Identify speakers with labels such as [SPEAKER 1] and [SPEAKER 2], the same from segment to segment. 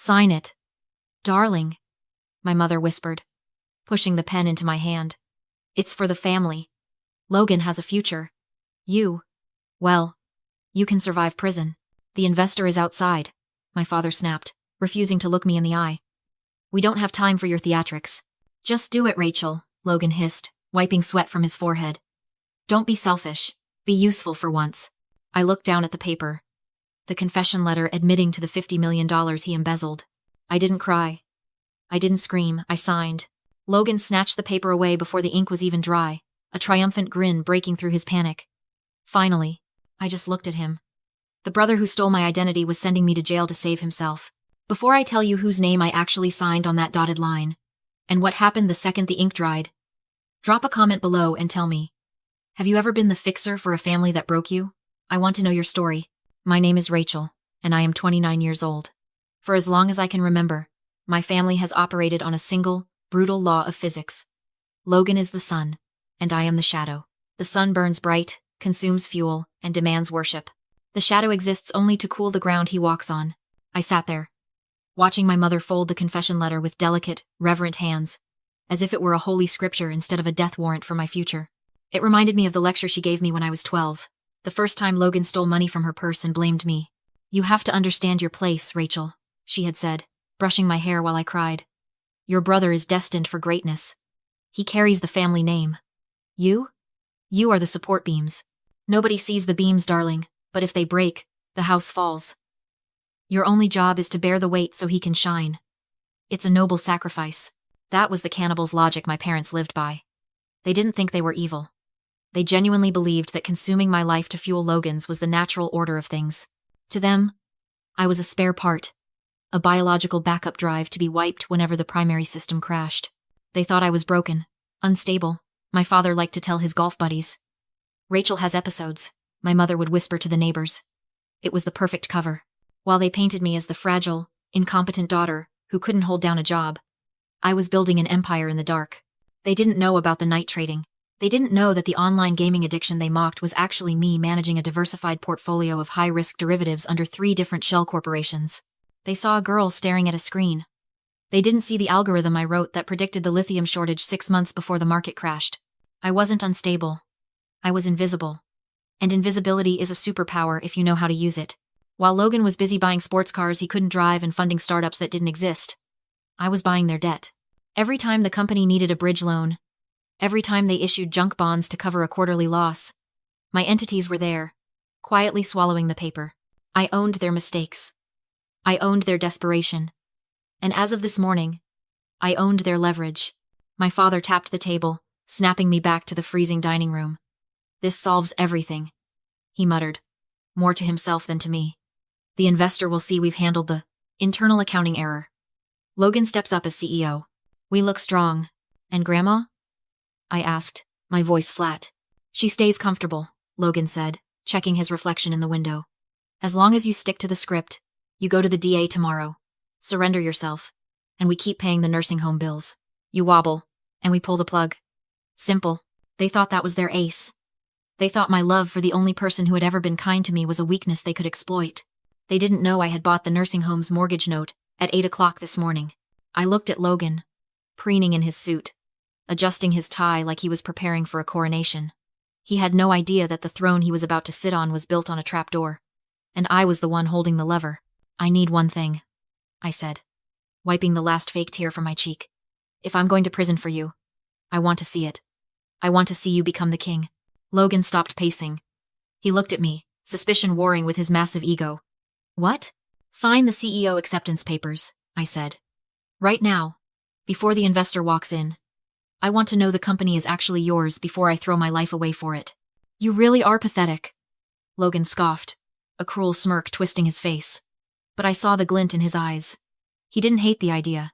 [SPEAKER 1] Sign it. Darling, my mother whispered, pushing the pen into my hand. It's for the family. Logan has a future. Well, you can survive prison. The investor is outside, my father snapped, refusing to look me in the eye. We don't have time for your theatrics. Just do it, Rachel, Logan hissed, wiping sweat from his forehead. Don't be selfish. Be useful for once. I looked down at the paper. The confession letter admitting to the $50 million he embezzled. I didn't cry. I didn't scream. I signed. Logan snatched the paper away before the ink was even dry, a triumphant grin breaking through his panic. Finally, I just looked at him. The brother who stole my identity was sending me to jail to save himself. Before I tell you whose name I actually signed on that dotted line, and what happened the second the ink dried, drop a comment below and tell me. Have you ever been the fixer for a family that broke you? I want to know your story. My name is Rachel, and I am 29 years old. For as long as I can remember, my family has operated on a single, brutal law of physics. Logan is the sun, and I am the shadow. The sun burns bright, consumes fuel, and demands worship. The shadow exists only to cool the ground he walks on. I sat there, watching my mother fold the confession letter with delicate, reverent hands, as if it were a holy scripture instead of a death warrant for my future. It reminded me of the lecture she gave me when I was 12, the first time Logan stole money from her purse and blamed me. You have to understand your place, Rachel, she had said, brushing my hair while I cried. Your brother is destined for greatness. He carries the family name. You are the support beams. Nobody sees the beams, darling, but if they break, the house falls. Your only job is to bear the weight so he can shine. It's a noble sacrifice. That was the cannibal's logic my parents lived by. They didn't think they were evil. They genuinely believed that consuming my life to fuel Logan's was the natural order of things. To them, I was a spare part, a biological backup drive to be wiped whenever the primary system crashed. They thought I was broken, unstable. My father liked to tell his golf buddies. Rachel has episodes, my mother would whisper to the neighbors. It was the perfect cover. While they painted me as the fragile, incompetent daughter who couldn't hold down a job, I was building an empire in the dark. They didn't know about the night trading. They didn't know that the online gaming addiction they mocked was actually me managing a diversified portfolio of high-risk derivatives under 3 different shell corporations. They saw a girl staring at a screen. They didn't see the algorithm I wrote that predicted the lithium shortage 6 months before the market crashed. I wasn't unstable. I was invisible. And invisibility is a superpower if you know how to use it. While Logan was busy buying sports cars he couldn't drive and funding startups that didn't exist, I was buying their debt. Every time the company needed a bridge loan, every time they issued junk bonds to cover a quarterly loss, my entities were there, quietly swallowing the paper. I owned their mistakes. I owned their desperation. And as of this morning, I owned their leverage. My father tapped the table, snapping me back to the freezing dining room. This solves everything, he muttered, more to himself than to me. The investor will see we've handled the internal accounting error. Logan steps up as CEO. We look strong. And Grandma? I asked, my voice flat. She stays comfortable, Logan said, checking his reflection in the window. As long as you stick to the script, you go to the DA tomorrow, surrender yourself, and we keep paying the nursing home bills. You wobble, and we pull the plug. Simple. They thought that was their ace. They thought my love for the only person who had ever been kind to me was a weakness they could exploit. They didn't know I had bought the nursing home's mortgage note at 8 o'clock this morning. I looked at Logan, preening in his suit, adjusting his tie like he was preparing for a coronation. He had no idea that the throne he was about to sit on was built on a trapdoor, and I was the one holding the lever. I need one thing, I said, wiping the last fake tear from my cheek. If I'm going to prison for you, I want to see it. I want to see you become the king. Logan stopped pacing. He looked at me, suspicion warring with his massive ego. What? Sign the CEO acceptance papers, I said. Right now, before the investor walks in. I want to know the company is actually yours before I throw my life away for it. You really are pathetic, Logan scoffed, a cruel smirk twisting his face. But I saw the glint in his eyes. He didn't hate the idea.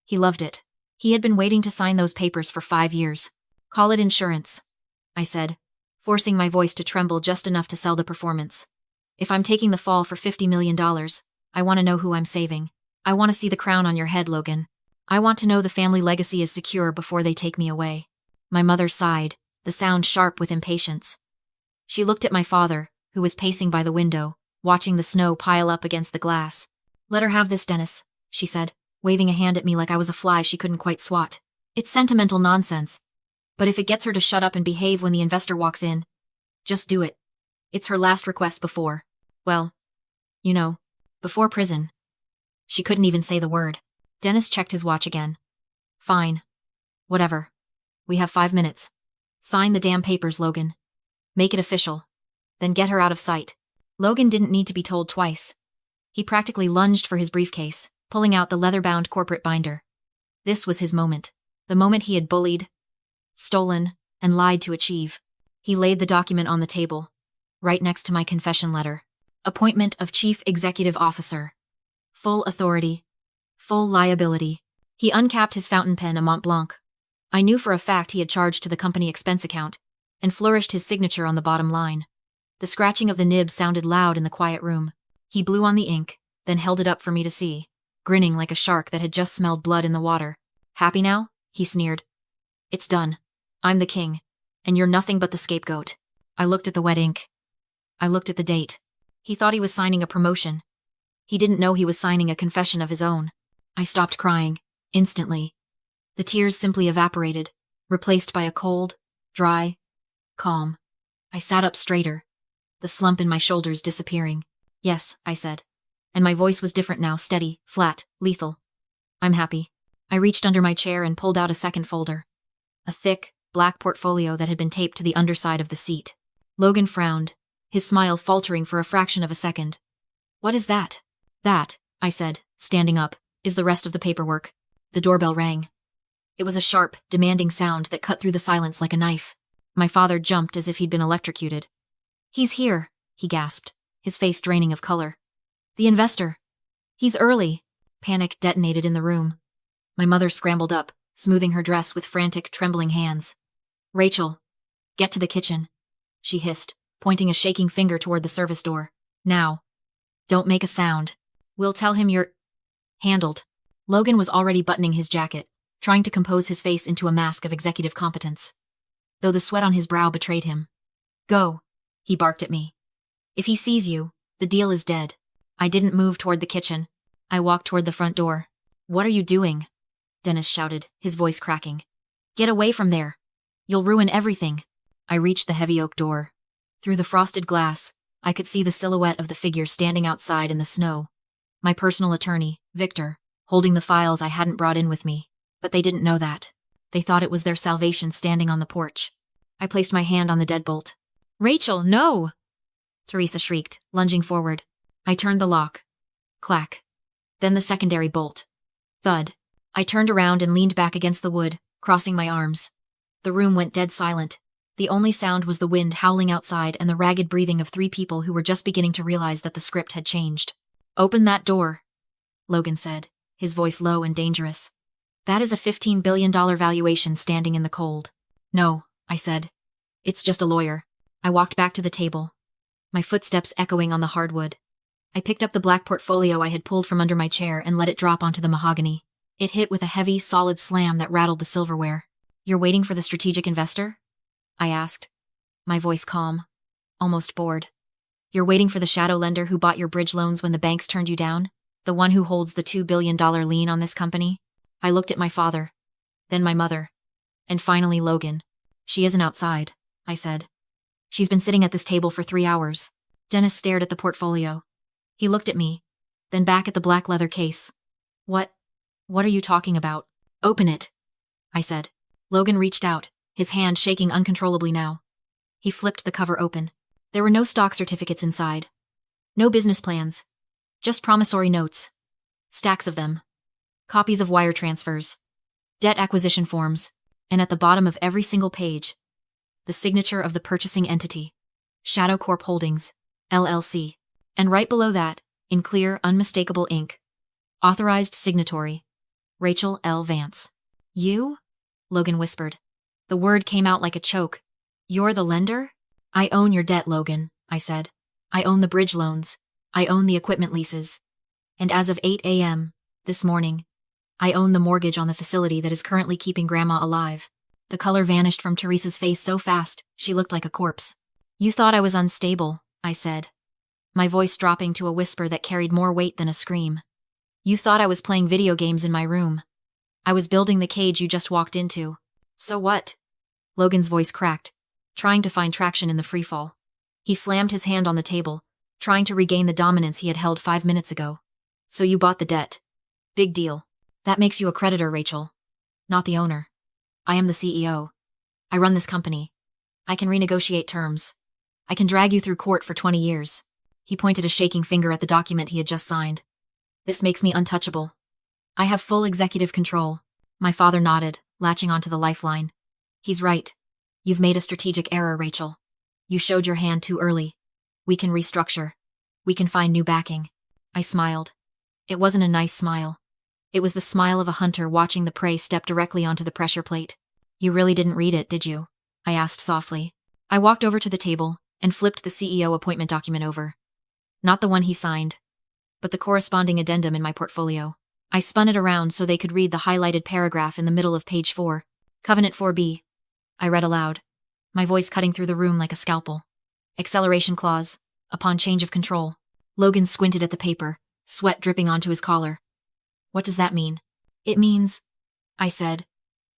[SPEAKER 1] He loved it. He had been waiting to sign those papers for 5 years. Call it insurance, I said, forcing my voice to tremble just enough to sell the performance. If I'm taking the fall for $50 million, I want to know who I'm saving. I want to see the crown on your head, Logan. I want to know the family legacy is secure before they take me away. My mother sighed, the sound sharp with impatience. She looked at my father, who was pacing by the window, watching the snow pile up against the glass. Let her have this, Dennis, she said, waving a hand at me like I was a fly she couldn't quite swat. It's sentimental nonsense. But if it gets her to shut up and behave when the investor walks in, just do it. It's her last request before, well, you know, before prison. She couldn't even say the word. Dennis checked his watch again. Fine. Whatever. We have 5 minutes. Sign the damn papers, Logan. Make it official. Then get her out of sight. Logan didn't need to be told twice. He practically lunged for his briefcase, pulling out the leather-bound corporate binder. This was his moment. The moment he had bullied, stolen, and lied to achieve. He laid the document on the table, right next to my confession letter. Appointment of Chief Executive Officer. Full authority. Full liability. He uncapped his fountain pen, a Mont Blanc. I knew for a fact he had charged to the company expense account, and flourished his signature on the bottom line. The scratching of the nib sounded loud in the quiet room. He blew on the ink, then held it up for me to see, grinning like a shark that had just smelled blood in the water. Happy now? He sneered. It's done. I'm the king, and you're nothing but the scapegoat. I looked at the wet ink. I looked at the date. He thought he was signing a promotion. He didn't know he was signing a confession of his own. I stopped crying, instantly. The tears simply evaporated, replaced by a cold, dry, calm. I sat up straighter, the slump in my shoulders disappearing. Yes, I said. And my voice was different now, steady, flat, lethal. I'm happy. I reached under my chair and pulled out a second folder. A thick, black portfolio that had been taped to the underside of the seat. Logan frowned, his smile faltering for a fraction of a second. What is that? That, I said, standing up, is the rest of the paperwork. The doorbell rang. It was a sharp, demanding sound that cut through the silence like a knife. My father jumped as if he'd been electrocuted. He's here, he gasped, his face draining of color. The investor. He's early. Panic detonated in the room. My mother scrambled up, smoothing her dress with frantic, trembling hands. Rachel, get to the kitchen, she hissed, pointing a shaking finger toward the service door. Now. Don't make a sound. We'll tell him you're handled. Logan was already buttoning his jacket, trying to compose his face into a mask of executive competence, though the sweat on his brow betrayed him. Go, he barked at me. If he sees you, the deal is dead. I didn't move toward the kitchen. I walked toward the front door. What are you doing? Dennis shouted, his voice cracking. Get away from there. You'll ruin everything. I reached the heavy oak door. Through the frosted glass, I could see the silhouette of the figure standing outside in the snow. My personal attorney, Victor, holding the files I hadn't brought in with me. But they didn't know that. They thought it was their salvation standing on the porch. I placed my hand on the deadbolt. Rachel, no! Teresa shrieked, lunging forward. I turned the lock. Clack. Then the secondary bolt. Thud. I turned around and leaned back against the wood, crossing my arms. The room went dead silent. The only sound was the wind howling outside and the ragged breathing of 3 people who were just beginning to realize that the script had changed. Open that door, Logan said, his voice low and dangerous. That is a $15 billion valuation standing in the cold. No, I said. It's just a lawyer. I walked back to the table, my footsteps echoing on the hardwood. I picked up the black portfolio I had pulled from under my chair and let it drop onto the mahogany. It hit with a heavy, solid slam that rattled the silverware. You're waiting for the strategic investor? I asked, my voice calm, almost bored. You're waiting for the shadow lender who bought your bridge loans when the banks turned you down? The one who holds the $2 billion lien on this company? I looked at my father, then my mother, and finally Logan. She isn't outside, I said. She's been sitting at this table for 3 hours. Dennis stared at the portfolio. He looked at me, then back at the black leather case. What are you talking about? Open it, I said. Logan reached out, his hand shaking uncontrollably now. He flipped the cover open. There were no stock certificates inside. No business plans. Just promissory notes. Stacks of them. Copies of wire transfers. Debt acquisition forms. And at the bottom of every single page, the signature of the purchasing entity. Shadow Corp Holdings, LLC. And right below that, in clear, unmistakable ink, authorized signatory, Rachel L. Vance. You? Logan whispered. The word came out like a choke. You're the lender? I own your debt, Logan, I said. I own the bridge loans. I own the equipment leases. And as of 8 a.m. this morning, I own the mortgage on the facility that is currently keeping Grandma alive. The color vanished from Teresa's face so fast, she looked like a corpse. You thought I was unstable, I said, my voice dropping to a whisper that carried more weight than a scream. You thought I was playing video games in my room. I was building the cage you just walked into. So what? Logan's voice cracked, trying to find traction in the freefall. He slammed his hand on the table, trying to regain the dominance he had held 5 minutes ago. So you bought the debt. Big deal. That makes you a creditor, Rachel. Not the owner. I am the CEO. I run this company. I can renegotiate terms. I can drag you through court for 20 years. He pointed a shaking finger at the document he had just signed. This makes me untouchable. I have full executive control. My father nodded, latching onto the lifeline. He's right. You've made a strategic error, Rachel. You showed your hand too early. We can restructure. We can find new backing. I smiled. It wasn't a nice smile. It was the smile of a hunter watching the prey step directly onto the pressure plate. You really didn't read it, did you? I asked softly. I walked over to the table and flipped the CEO appointment document over. Not the one he signed, but the corresponding addendum in my portfolio. I spun it around so they could read the highlighted paragraph in the middle of page 4. Covenant 4B. I read aloud, my voice cutting through the room like a scalpel. Acceleration clause, upon change of control. Logan squinted at the paper, sweat dripping onto his collar. What does that mean? It means, I said,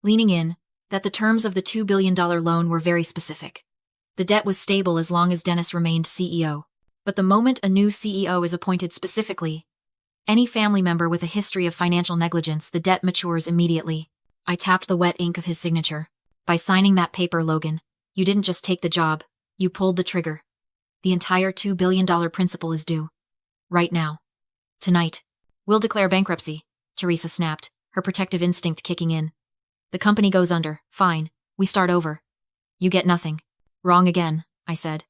[SPEAKER 1] leaning in, that the terms of the $2 billion loan were very specific. The debt was stable as long as Dennis remained CEO. But the moment a new CEO is appointed specifically, any family member with a history of financial negligence, the debt matures immediately. I tapped the wet ink of his signature. By signing that paper, Logan, you didn't just take the job, you pulled the trigger. The entire $2 billion principal is due. Right now. Tonight. We'll declare bankruptcy, Teresa snapped, her protective instinct kicking in. The company goes under. Fine. We start over. You get nothing. Wrong again, I said.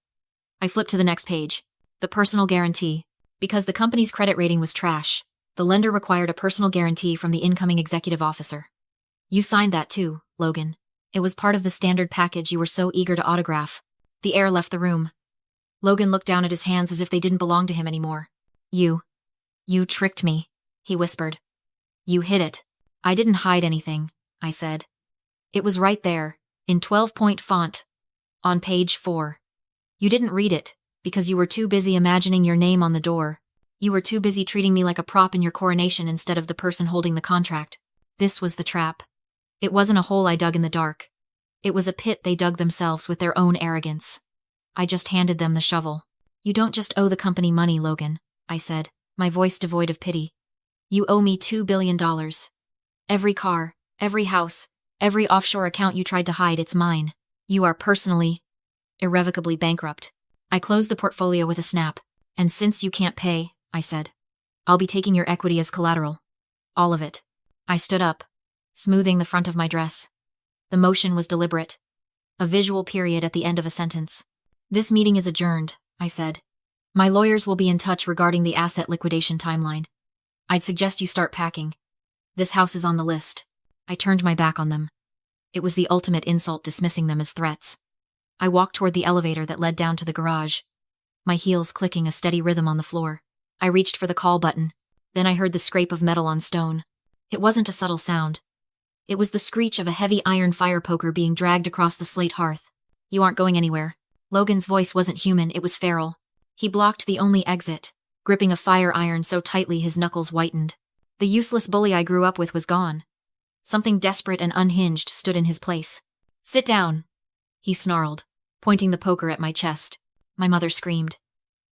[SPEAKER 1] I flipped to the next page. The personal guarantee. Because the company's credit rating was trash, the lender required a personal guarantee from the incoming executive officer. You signed that too, Logan. It was part of the standard package you were so eager to autograph. The air left the room. Logan looked down at his hands as if they didn't belong to him anymore. You tricked me, he whispered. You hid it. I didn't hide anything, I said. It was right there, in 12-point font, on page 4. You didn't read it, because you were too busy imagining your name on the door. You were too busy treating me like a prop in your coronation instead of the person holding the contract. This was the trap. It wasn't a hole I dug in the dark. It was a pit they dug themselves with their own arrogance. I just handed them the shovel. You don't just owe the company money, Logan, I said, my voice devoid of pity. You owe me $2 billion. Every car, every house, every offshore account you tried to hide, it's mine. You are personally, irrevocably bankrupt. I closed the portfolio with a snap. And since you can't pay, I said, I'll be taking your equity as collateral. All of it. I stood up, smoothing the front of my dress. The motion was deliberate. A visual period at the end of a sentence. This meeting is adjourned, I said. My lawyers will be in touch regarding the asset liquidation timeline. I'd suggest you start packing. This house is on the list. I turned my back on them. It was the ultimate insult dismissing them as threats. I walked toward the elevator that led down to the garage, my heels clicking a steady rhythm on the floor. I reached for the call button. Then I heard the scrape of metal on stone. It wasn't a subtle sound. It was the screech of a heavy iron fire poker being dragged across the slate hearth. You aren't going anywhere. Logan's voice wasn't human, it was feral. He blocked the only exit, gripping a fire iron so tightly his knuckles whitened. The useless bully I grew up with was gone. Something desperate and unhinged stood in his place. Sit down, he snarled, pointing the poker at my chest. My mother screamed.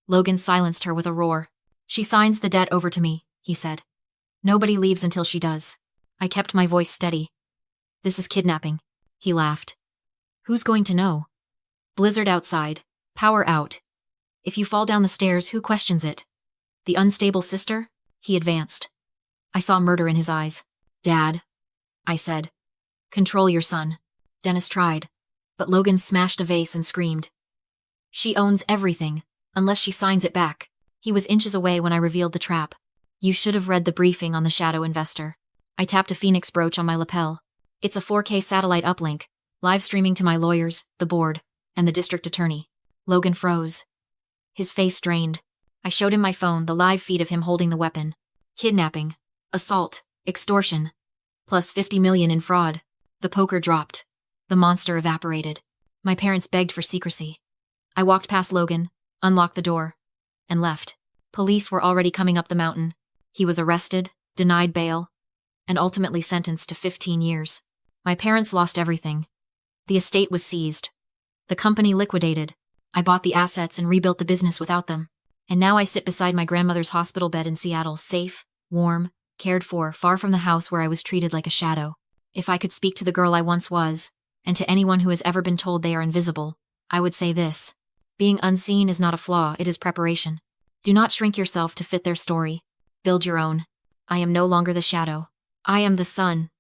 [SPEAKER 1] Logan silenced her with a roar. She signs the debt over to me, he said. Nobody leaves until she does. I kept my voice steady. This is kidnapping, he laughed. Who's going to know? Blizzard outside. Power out. If you fall down the stairs, who questions it? The unstable sister? He advanced. I saw murder in his eyes. Dad, I said. Control your son. Dennis tried. But Logan smashed a vase and screamed. She owns everything, unless she signs it back. He was inches away when I revealed the trap. You should have read the briefing on the shadow investor. I tapped a phoenix brooch on my lapel. It's a 4K satellite uplink, live streaming to my lawyers, the board, and the district attorney. Logan froze. His face drained. I showed him my phone, the live feed of him holding the weapon. Kidnapping, assault, extortion, plus $50 million in fraud. The poker dropped. The monster evaporated. My parents begged for secrecy. I walked past Logan, unlocked the door, and left. Police were already coming up the mountain. He was arrested, denied bail, and ultimately sentenced to 15 years. My parents lost everything. The estate was seized. The company liquidated. I bought the assets and rebuilt the business without them. And now I sit beside my grandmother's hospital bed in Seattle, safe, warm, cared for, far from the house where I was treated like a shadow. If I could speak to the girl I once was, and to anyone who has ever been told they are invisible, I would say this. Being unseen is not a flaw, it is preparation. Do not shrink yourself to fit their story. Build your own. I am no longer the shadow. I am the sun,